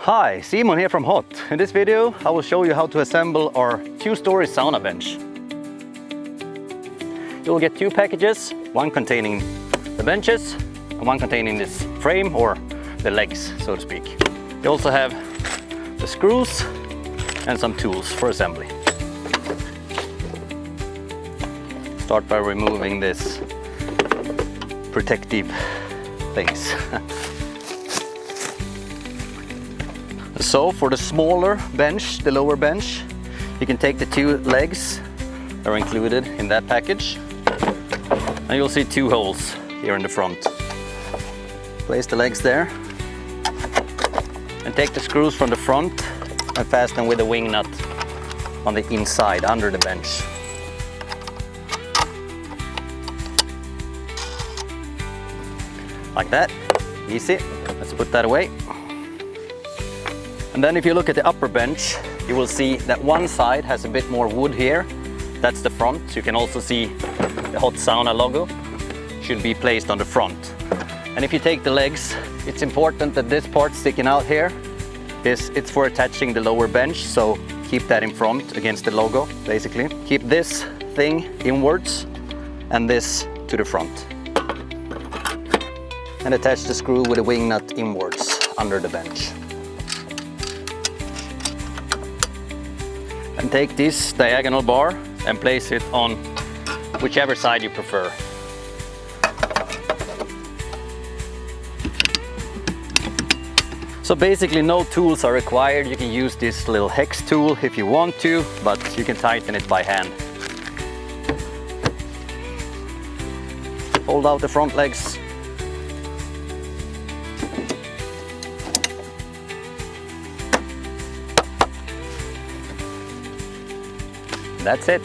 Hi, Simon here from Hott. In this video I will show you how to assemble our two-story sauna bench. You will get two packages, one containing the benches and one containing this frame or the legs, so to speak. You also have the screws and some tools for assembly. Start by removing this protective things. So for the smaller bench, the lower bench, you can take the two legs that are included in that package, and you'll see two holes here in the front. Place the legs there and take the screws from the front and fasten with a wing nut on the inside under the bench. Like that, easy. Let's put that away. And then if you look at the upper bench, you will see that one side has a bit more wood here. That's the front. You can also see the Hott Sauna logo should be placed on the front. And if you take the legs, it's important that this part sticking out here it's for attaching the lower bench, so keep that in front against the logo, basically. Keep this thing inwards and this to the front. And attach the screw with a wing nut inwards under the bench. And take this diagonal bar and place it on whichever side you prefer. So basically no tools are required. You can use this little hex tool if you want to, but you can tighten it by hand. Hold out the front legs. That's it.